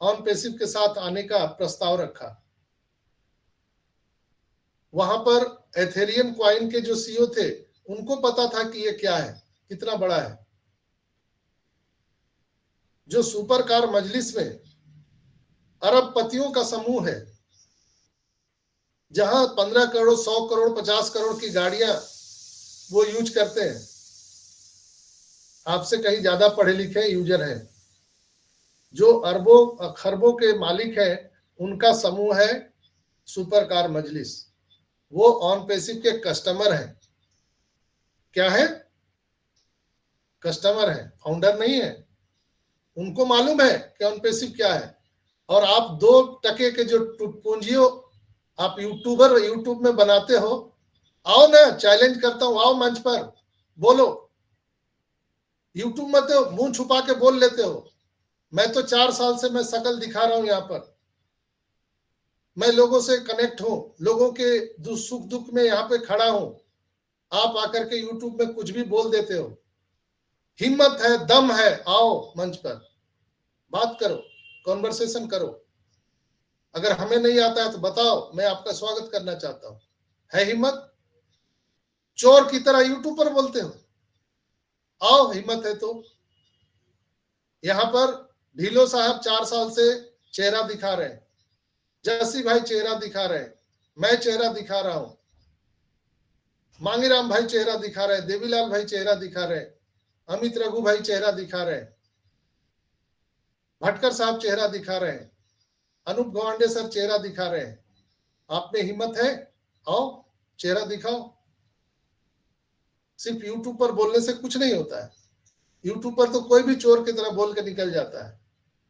ऑन पैसिव के साथ आने का प्रस्ताव रखा। वहां पर एथेरियम कॉइन के जो सीईओ थे, उनको पता था कि ये क्या है, कितना बड़ा है। जो सुपर कार मजलिस में अरबपतियों का समूह है, जहां 15 करोड़, 100 करोड़, 50 करोड़ की गाड़ियां वो यूज करते हैं, आपसे कहीं ज्यादा पढ़े लिखे यूजर हैं, जो अरबों खरबों के मालिक हैं, उनका समूह है सुपर कार मजलिस। वो ऑन पैसिव के कस्टमर हैं। क्या है? कस्टमर है, फाउंडर नहीं है। उनको मालूम है कि ऑन पैसिव क्या है। और आप 2 टके के जो पूंजियों आप यूट्यूब में बनाते हो, आओ ना, चैलेंज करता हूं, आओ मंच पर बोलो। यूट्यूब में तो मुंह छुपा के बोल लेते हो। मैं तो 4 साल से मैं शकल दिखा रहा हूं यहाँ पर। मैं लोगों से कनेक्ट हूं, लोगों के सुख दुख में यहाँ पे खड़ा हूं। आप आकर के यूट्यूब में कुछ भी बोल देते हो। हिम्मत है, दम है, आओ मंच पर बात करो, कॉन्वर्सेशन करो। अगर हमें नहीं आता है तो बताओ, मैं आपका स्वागत करना चाहता हूं। है हिम्मत? चोर की तरह यूट्यूब पर बोलते हो? आओ, हिम्मत है तो। यहां पर ढीलो साहब 4 साल से चेहरा दिखा रहे हैं, जस्सी भाई चेहरा दिखा रहे हैं, मैं चेहरा दिखा रहा हूं, मांगीराम भाई चेहरा दिखा रहे हैं, देवीलाल भाई चेहरा दिखा रहे हैं, अमित रघु भाई चेहरा दिखा रहे हैं, भटकर साहब चेहरा दिखा रहे हैं, अनूप गवांडे सर चेहरा दिखा रहे हैं। आप में हिम्मत है? आओ, चेहरा दिखाओ। सिर्फ यूट्यूब पर बोलने से कुछ नहीं होता है। यूट्यूब पर तो कोई भी चोर की तरह बोल के निकल जाता है।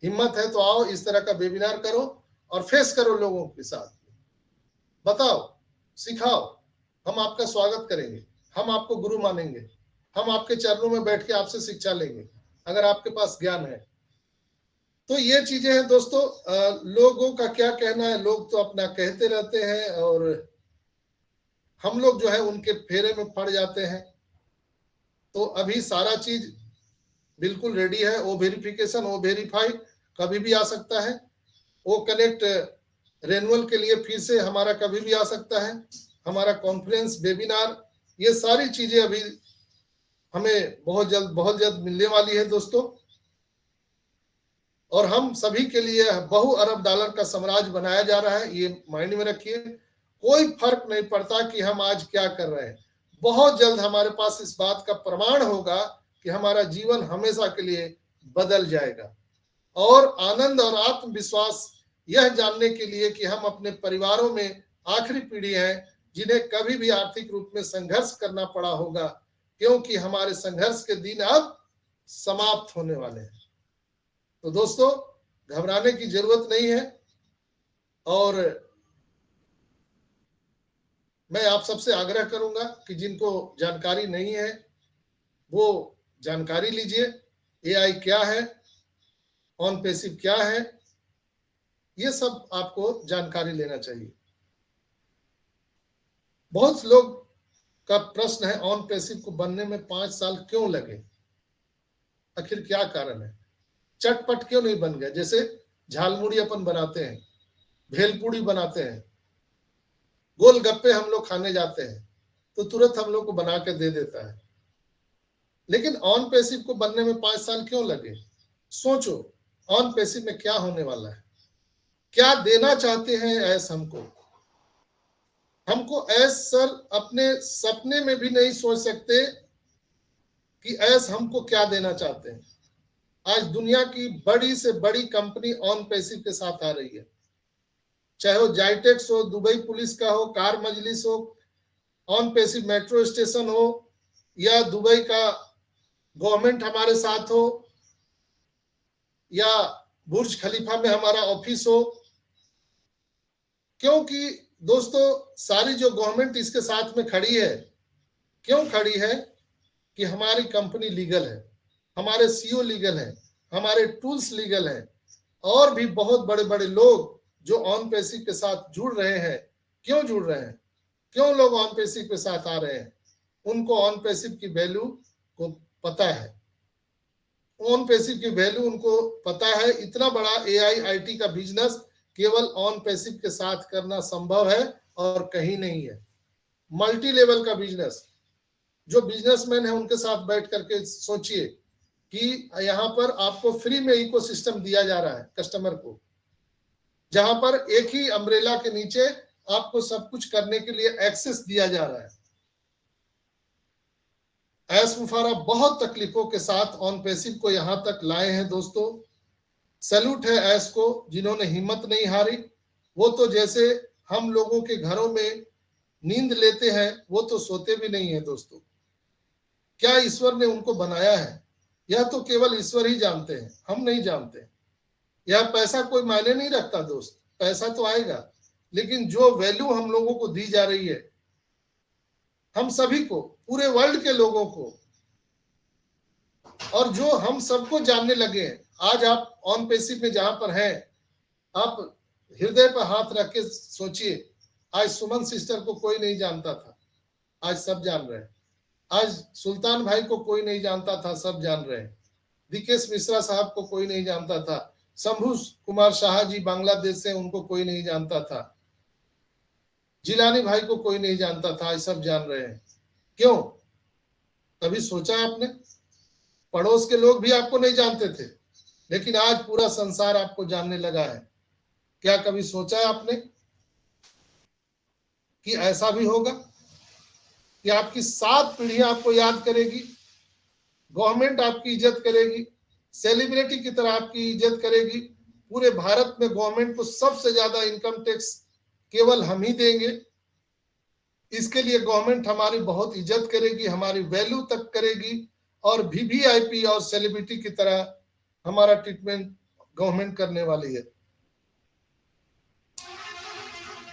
हिम्मत है तो आओ, इस तरह का वेबिनार करो और फेस करो लोगों के साथ। बताओ, सिखाओ, हम आपका स्वागत करेंगे, हम आपको गुरु मानेंगे, हम आपके चरणों में बैठ के आपसे शिक्षा लेंगे अगर आपके पास ज्ञान है तो। ये चीजें हैं दोस्तों। लोगों का क्या कहना है, लोग तो अपना कहते रहते हैं और हम लोग जो है उनके फेरे में पड़ जाते हैं। तो अभी सारा चीज बिल्कुल रेडी है। ओ वेरिफिकेशन, ओ वेरीफाई कभी भी आ सकता है। ओ कनेक्ट रेनुअल के लिए फिर से हमारा कभी भी आ सकता है। हमारा कॉन्फ्रेंस, वेबिनार, ये सारी चीजें अभी हमें बहुत जल्द मिलने वाली है दोस्तों। और हम सभी के लिए बहु अरब डॉलर का साम्राज्य बनाया जा रहा है, ये माइंड में रखिए। कोई फर्क नहीं पड़ता कि हम आज क्या कर रहे हैं। बहुत जल्द हमारे पास इस बात का प्रमाण होगा कि हमारा जीवन हमेशा के लिए बदल जाएगा। और आनंद और आत्मविश्वास यह जानने के लिए कि हम अपने परिवारों में आखिरी पीढ़ी है जिन्हें कभी भी आर्थिक रूप में संघर्ष करना पड़ा होगा, क्योंकि हमारे संघर्ष के दिन अब समाप्त होने वाले हैं। तो दोस्तों, घबराने की जरूरत नहीं है। और मैं आप सबसे आग्रह करूंगा कि जिनको जानकारी नहीं है वो जानकारी लीजिए। एआई क्या है, ऑन पैसिव क्या है, ये सब आपको जानकारी लेना चाहिए। बहुत लोग का प्रश्न है, ऑन पैसिव को बनने में 5 साल क्यों लगे, आखिर क्या कारण है, चटपट क्यों नहीं बन गया। जैसे झालमुड़ी अपन बनाते हैं, भेलपूड़ी बनाते हैं, गोलगप्पे हम लोग खाने जाते हैं तो तुरंत हम लोग को बना के दे देता है। लेकिन ऑन पैसिव को बनने में 5 साल क्यों लगे? सोचो, ऑन पैसिव में क्या होने वाला है, क्या देना चाहते हैं ऐस हमको। हमको ऐस सर अपने सपने में भी नहीं सोच सकते कि ऐस हमको क्या देना चाहते हैं। आज दुनिया की बड़ी से बड़ी कंपनी ऑन पैसिव के साथ आ रही है, चाहे वो जाइटेक्स हो, दुबई पुलिस का हो, कार मजलिस हो, ऑन पैसिव मेट्रो स्टेशन हो, या दुबई का गवर्नमेंट हमारे साथ हो, या बुर्ज खलीफा में हमारा ऑफिस हो। क्योंकि दोस्तों सारी जो गवर्नमेंट इसके साथ में खड़ी है, क्यों खड़ी है? कि हमारी कंपनी लीगल है, हमारे सीईओ लीगल है, हमारे टूल्स लीगल है, और भी बहुत बड़े बड़े लोग जो ऑन पैसिव के साथ जुड़ रहे हैं। क्यों जुड़ रहे हैं? क्यों लोग ऑन पैसिव के साथ आ रहे हैं? उनको ऑन पैसिव की वैल्यू को पता है, ऑन पैसिव की वैल्यू उनको पता है। इतना बड़ा एआई आईटी का बिजनेस केवल ऑन पैसिव के साथ करना संभव है और कहीं नहीं है। मल्टी लेवल का बिजनेस, जो बिजनेसमैन है उनके साथ बैठ करके सोचिए कि यहाँ पर आपको फ्री में इकोसिस्टम दिया जा रहा है कस्टमर को, जहां पर एक ही अम्ब्रेला के नीचे आपको सब कुछ करने के लिए एक्सेस दिया जा रहा है। ऐस मुफारा बहुत तकलीफों के साथ ऑन पैसिव को यहां तक लाए हैं दोस्तों। सैल्यूट है ऐस को, जिन्होंने हिम्मत नहीं हारी। वो तो जैसे हम लोगों के घरों में नींद लेते हैं, वो तो सोते भी नहीं है दोस्तों। क्या ईश्वर ने उनको बनाया है, यह तो केवल ईश्वर ही जानते हैं, हम नहीं जानते। यह पैसा कोई मायने नहीं रखता दोस्त, पैसा तो आएगा, लेकिन जो वैल्यू हम लोगों को दी जा रही है, हम सभी को, पूरे वर्ल्ड के लोगों को, और जो हम सबको जानने लगे हैं। आज आप ऑन पैसिव में जहां पर हैं, आप हृदय पर हाथ रख के सोचिए, आज सुमन सिस्टर को कोई नहीं जानता था, आज सब जान रहे हैं। आज सुल्तान भाई को कोई नहीं जानता था, सब जान रहे हैं। विकेश मिश्रा साहब को कोई नहीं जानता था, शंभू कुमार शाह जी बांग्लादेश से, उनको कोई नहीं जानता था। जिलानी भाई को कोई नहीं जानता था, आज सब जान रहे हैं। क्यों? कभी सोचा आपने? पड़ोस के लोग भी आपको नहीं जानते थे, लेकिन आज पूरा संसार आपको जानने लगा है। क्या कभी सोचा आपने कि ऐसा भी होगा कि आपकी 7 पीढ़ियां आपको याद करेगी, गवर्नमेंट आपकी इज्जत करेगी, सेलिब्रिटी की तरह आपकी इज्जत करेगी। पूरे भारत में गवर्नमेंट को सबसे ज्यादा इनकम टैक्स केवल हम ही देंगे। इसके लिए गवर्नमेंट हमारी बहुत इज्जत करेगी, हमारी वैल्यू तक करेगी, और वीवीआईपी और सेलिब्रिटी की तरह हमारा ट्रीटमेंट गवर्नमेंट करने वाली है।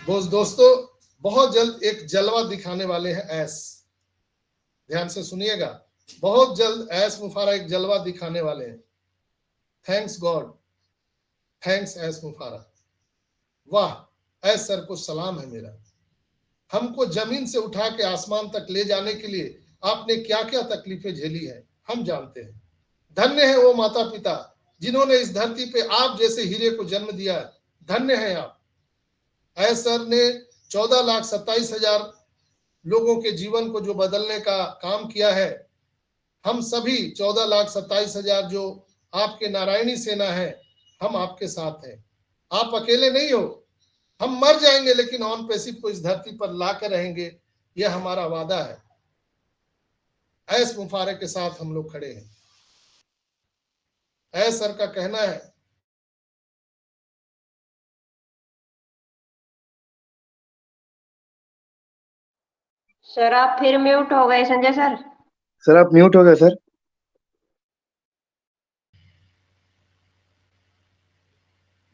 दोस्तों बहुत जल्द एक जलवा दिखाने वाले हैं ऐस, ध्यान से सुनिएगा। बहुत जल्द ऐस मुफारा एक जलवा दिखाने वाले हैं। थैंक्स गॉड, थैंक्स ऐस मुफारा। वाह, ऐस सर को सलाम है मेरा। हमको जमीन से उठा के आसमान तक ले जाने के लिए आपने क्या क्या तकलीफें झेली है, हम जानते हैं। धन्य है वो माता पिता जिन्होंने इस धरती पे आप जैसे हीरे को जन्म दिया है। धन्य है आप। ऐस सर ने 14,27,000 लोगों के जीवन को जो बदलने का काम किया है, हम सभी 14,27,000 जो आपके नारायणी सेना है, हम आपके साथ हैं। आप अकेले नहीं हो। हम मर जाएंगे लेकिन ऑन पैसिव को इस धरती पर ला कर रहेंगे, यह हमारा वादा है। ऐस मुफारे के साथ हम लोग खड़े हैं। ऐस सर का कहना है, सर आप फिर म्यूट हो गए संजय सर। सर आप म्यूट हो गए सर।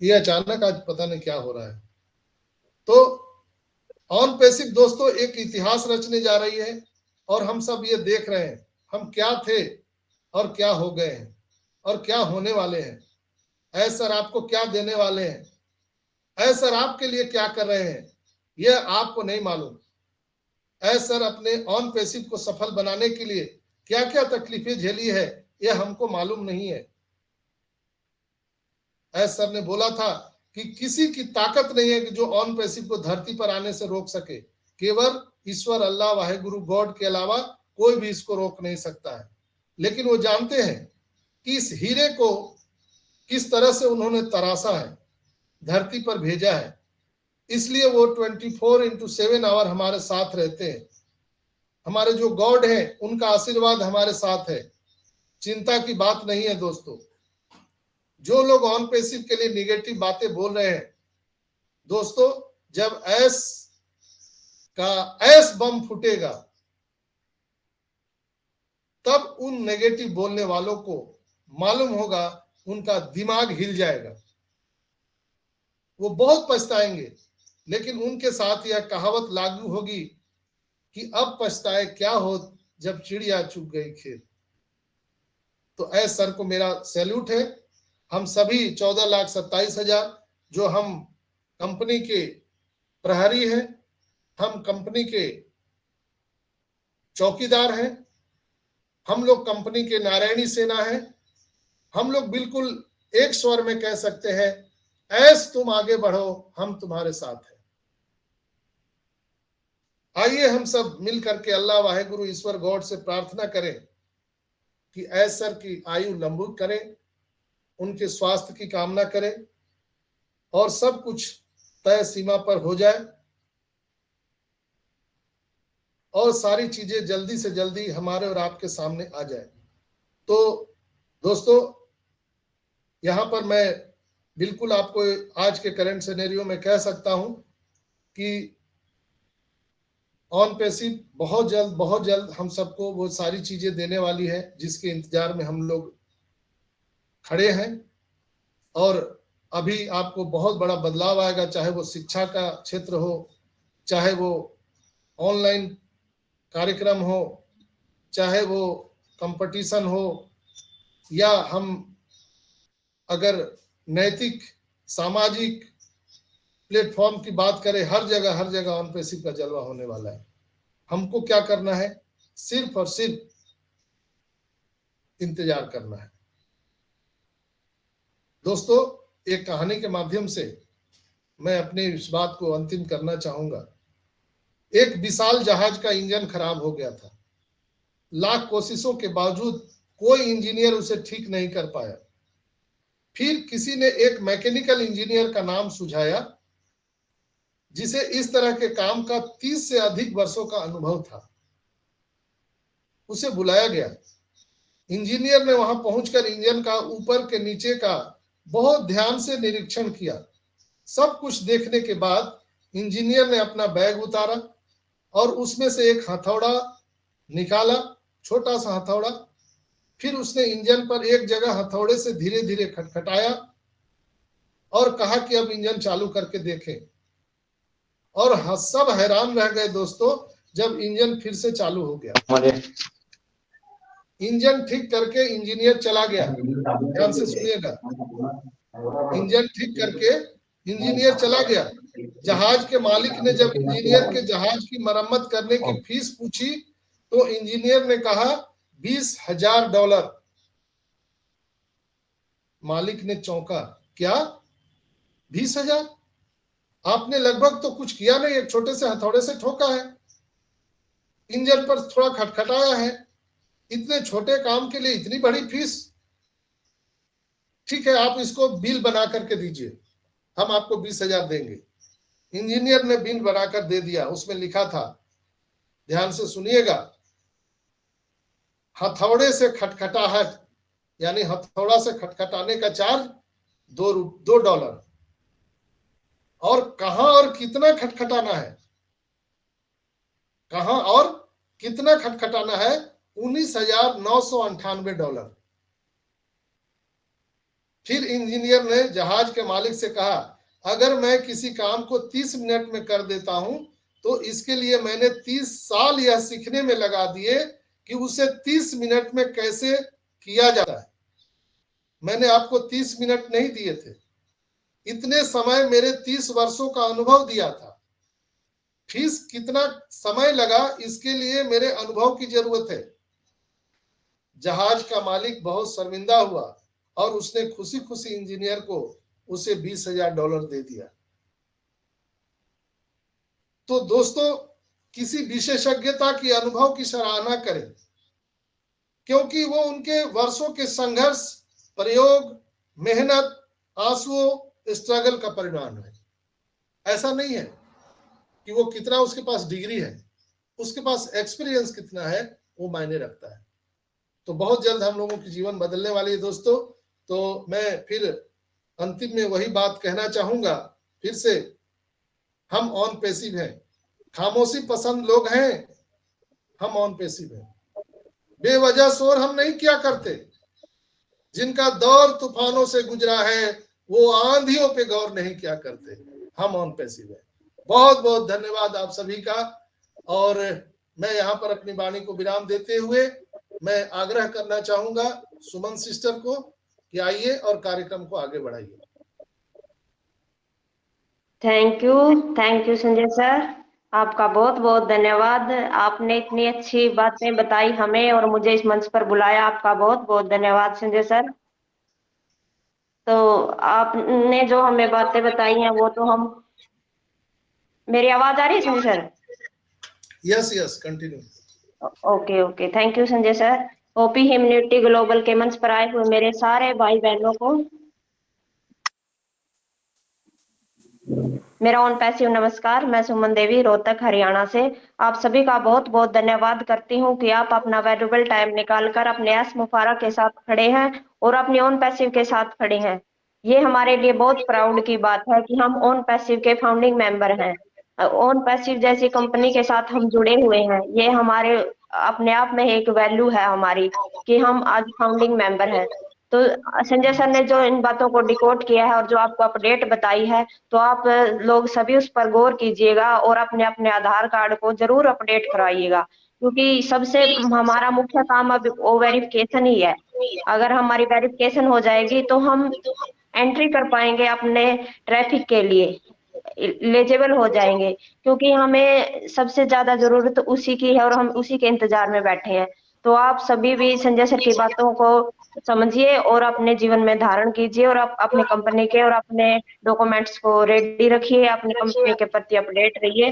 ये अचानक आज पता नहीं क्या हो रहा है। तो ऑन पैसिव दोस्तों एक इतिहास रचने जा रही है, और हम सब ये देख रहे हैं हम क्या थे और क्या हो गए हैं और क्या होने वाले हैं। ऐस सर आपको क्या देने वाले हैं, ऐस सर आपके लिए क्या कर रहे हैं, यह आपको नहीं मालूम। ऐस सर अपने ऑन पैसिव को सफल बनाने के लिए क्या क्या तकलीफें झेली है, यह हमको मालूम नहीं है। ऐस सर ने बोला था कि किसी की ताकत नहीं है कि जो ऑन पैसिव को धरती पर आने से रोक सके। केवल ईश्वर अल्लाह वाहेगुरु गॉड के अलावा कोई भी इसको रोक नहीं सकता है। लेकिन वो जानते हैं कि इस हीरे को किस तरह से उन्होंने तराशा है, धरती पर भेजा है। इसलिए वो 24/7 आवर हमारे साथ रहते हैं। हमारे जो गॉड है उनका आशीर्वाद हमारे साथ है, चिंता की बात नहीं है दोस्तों। जो लोग ऑन पैसिव के लिए निगेटिव बातें बोल रहे हैं दोस्तों, जब ऐस बम फूटेगा तब उन नेगेटिव बोलने वालों को मालूम होगा, उनका दिमाग हिल जाएगा, वो बहुत पछताएंगे। लेकिन उनके साथ यह कहावत लागू होगी कि अब पछताए क्या हो जब चिड़िया चुग गई खेत। तो ऐस सर को मेरा सैल्यूट है। हम सभी 14,27,000 जो हम कंपनी के प्रहरी हैं, हम कंपनी के चौकीदार हैं, हम लोग कंपनी के नारायणी सेना हैं। हम लोग बिल्कुल एक स्वर में कह सकते हैं, ऐस तुम आगे बढ़ो, हम तुम्हारे साथ हैं। आइए हम सब मिल करके अल्लाह वाहेगुरु ईश्वर गॉड से प्रार्थना करें कि ऐस सर की आयु लंबी करें, उनके स्वास्थ्य की कामना करें और सब कुछ तय सीमा पर हो जाए और सारी चीजें जल्दी से जल्दी हमारे और आपके सामने आ जाए। तो दोस्तों, यहां पर मैं बिल्कुल आपको आज के करंट सिनेरियो में कह सकता हूं कि ऑन पैसिव बहुत जल्द हम सबको वो सारी चीजें देने वाली है जिसके इंतजार में हम लोग खड़े हैं। और अभी आपको बहुत बड़ा बदलाव आएगा, चाहे वो शिक्षा का क्षेत्र हो, चाहे वो ऑनलाइन कार्यक्रम हो, चाहे वो कंपटीशन हो, या हम अगर नैतिक सामाजिक प्लेटफॉर्म की बात करें, हर जगह ऑन पैसिव का जलवा होने वाला है। हमको क्या करना है? सिर्फ और सिर्फ इंतजार करना है। दोस्तों, एक कहानी के माध्यम से मैं अपनी इस बात को अंतिम करना चाहूंगा। एक विशाल जहाज का इंजन खराब हो गया था। लाख कोशिशों के बावजूद कोई इंजीनियर उसे ठीक नहीं कर पाया। फिर किसी ने एक मैकेनिकल इंजीनियर का नाम सुझाया जिसे इस तरह के काम का 30 से अधिक वर्षों का अनुभव था। उसे बुलाया गया। इंजीनियर ने वहां पहुंचकर इंजन का ऊपर के नीचे का बहुत ध्यान से निरीक्षण किया। सब कुछ देखने के बाद इंजीनियर ने अपना बैग उतारा और उसमें से एक हथौड़ा निकाला, छोटा सा हथौड़ा। फिर उसने इंजन पर एक जगह हथौड़े से धीरे धीरे खटखटाया और कहा कि अब इंजन चालू करके देखें। और सब हैरान रह गए दोस्तों जब इंजन फिर से चालू हो गया। इंजन ठीक करके इंजीनियर चला गया। ध्यान से सुनिएगा, इंजन ठीक करके इंजीनियर चला गया। जहाज के मालिक ने जब इंजीनियर के जहाज की मरम्मत करने की फीस पूछी तो इंजीनियर ने कहा $20,000। मालिक ने चौंका, क्या 20,000? आपने लगभग तो कुछ किया नहीं, एक छोटे से हथौड़े से ठोका है, इंजन पर थोड़ा खटखटाया है, इतने छोटे काम के लिए इतनी बड़ी फीस? ठीक है, आप इसको बिल बना करके दीजिए, हम आपको 20,000 देंगे। इंजीनियर ने बिल बनाकर दे दिया। उसमें लिखा था, ध्यान से सुनिएगा, हथौड़े से खटखटाहट यानी हथौड़ा से खटखटाने का चार्ज $2। और कहां और कितना खटखटाना है, कहां और कितना खटखटाना है? $19,998। फिर इंजीनियर ने जहाज के मालिक से कहा, अगर मैं किसी काम को 30 मिनट में कर देता हूं तो इसके लिए मैंने 30 साल यह सीखने में लगा दिए कि उसे 30 मिनट में कैसे किया जाता है। मैंने आपको 30 मिनट नहीं दिए थे, इतने समय मेरे 30 वर्षों का अनुभव दिया था। फीस कितना समय लगा इसके लिए मेरे अनुभव की जरूरत है। जहाज का मालिक बहुत शर्मिंदा हुआ और उसने खुशी खुशी इंजीनियर को उसे $20,000 दे दिया। तो दोस्तों, किसी विशेषज्ञता की अनुभव की सराहना करें, क्योंकि वो उनके वर्षों के संघर्ष, प्रयोग, मेहनत, आंसुओं, स्ट्रगल का परिणाम है। ऐसा नहीं है कि वो कितना उसके पास डिग्री है, उसके पास एक्सपीरियंस कितना है वो मायने रखता है। तो बहुत जल्द हम लोगों की जीवन बदलने वाली है दोस्तों। तो मैं फिर अंतिम में वही बात कहना चाहूंगा फिर से, हम ऑन पैसिव हैं, खामोशी पसंद लोग हैं, हम ऑन पैसिव हैं। बेवजह शोर हम नहीं किया करते, जिनका दौर तूफानों से गुजरा है वो आंधियों पे गौर नहीं किया करते, हम ऑन पैसिव है। बहुत बहुत धन्यवाद आप सभी का। और मैं यहाँ पर अपनी वाणी को विराम देते हुए मैं आग्रह करना चाहूंगा सुमन सिस्टर को कि आइए और कार्यक्रम को आगे बढ़ाइए। थैंक यू संजय सर, आपका बहुत बहुत धन्यवाद। आपने इतनी अच्छी बातें बताई हमें और मुझे इस मंच पर बुलाया, आपका बहुत बहुत धन्यवाद संजय सर। तो आपने जो हमें बातें बताई हैं वो तो हम, मेरी आवाज आ रही है Sanjay sir? Yes yes, continue. Okay okay, thank you Sanjay sir. OP humanity global के मंच पर आए हुए मेरे सारे भाई बहनों को मेरा ऑन पैसिव नमस्कार। मैं सुमन देवी रोहतक हरियाणा से आप सभी का बहुत बहुत धन्यवाद करती हूँ कि आप अपना वैल्यूएबल टाइम निकालकर अपने एस मुफारा के साथ खड़े हैं और अपने ऑन पैसिव के साथ खड़े हैं। ये हमारे लिए बहुत प्राउड की बात है कि हम ऑन पैसिव के फाउंडिंग मेंबर हैं। ऑन पैसिव जैसी कंपनी के साथ हम जुड़े हुए हैं, ये हमारे अपने आप में एक वैल्यू है हमारी कि हम आज फाउंडिंग मेंबर हैं। तो संजय सर ने जो इन बातों को डिकोड किया है और जो आपको अपडेट बताई है, तो आप लोग सभी उस पर गौर कीजिएगा और अपने अपने आधार कार्ड को जरूर अपडेट कराइएगा, क्योंकि सबसे हमारा मुख्य काम अब वो वेरिफिकेशन ही है। अगर हमारी वेरिफिकेशन हो जाएगी तो हम एंट्री कर पाएंगे अपने ट्रैफिक के लिए, एलिजिबल हो जाएंगे, क्योंकि हमें सबसे ज्यादा जरूरत उसी की है और हम उसी के इंतजार में बैठे हैं। तो आप सभी भी संजय सर की बातों को समझिए और अपने जीवन में धारण कीजिए और आप अपने कंपनी के और अपने डॉक्यूमेंट्स को रेडी रखिए, अपनी कंपनी के प्रति अपडेट रहिए।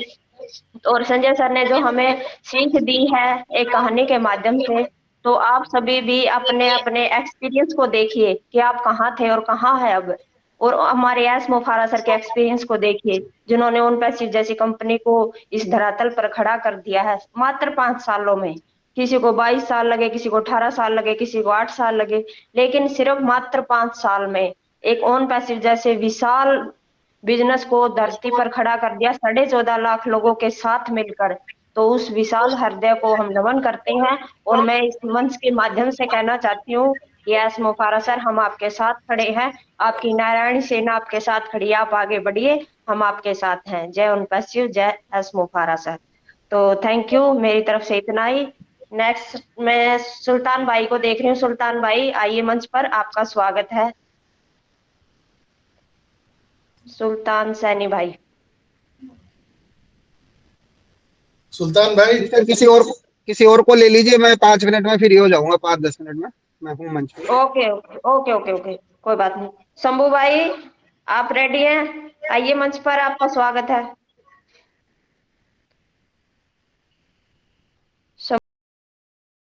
और संजय सर ने जो हमें सीख दी है एक कहानी के माध्यम से, तो आप सभी भी अपने अपने एक्सपीरियंस को देखिए कि आप कहाँ थे और कहाँ है अब। और हमारे एस मुफारा सर के एक्सपीरियंस को देखिए, जिन्होंने उन पैसिव जैसी कंपनी को इस धरातल पर खड़ा कर दिया है मात्र 5 सालों में। किसी को 22 साल लगे, किसी को 18 साल लगे, किसी को 8 साल लगे, लेकिन सिर्फ मात्र 5 साल में एक ऑन पैसिव जैसे विशाल बिजनेस को धरती पर खड़ा कर दिया 14.5 लाख लोगों के साथ मिलकर। तो उस विशाल हृदय को हम नमन करते हैं और मैं इस मंच के माध्यम से कहना चाहती हूँ कि एस मुफारा सर, हम आपके साथ खड़े हैं, आपकी नारायणी सेना आपके साथ खड़ी है, आप आगे बढ़िए, हम आपके साथ हैं। जय उन पैसिव, जय एस मुफारा सर। तो थैंक यू, मेरी तरफ से इतना ही। नेक्स्ट मैं सुल्तान भाई को देख रही हूँ। सुल्तान भाई आइए मंच पर, आपका स्वागत है। सुल्तान सैनी भाई। सुल्तान भाई, सर किसी और को ले लीजिए, मैं 5 मिनट में फ्री हो जाऊंगा, 5-10 मिनट में मैं हूँ मंच पे। Okay okay okay okay okay, कोई बात नहीं। शंभू भाई आप रेडी हैं? आइए मंच पर, आपका स्वागत है।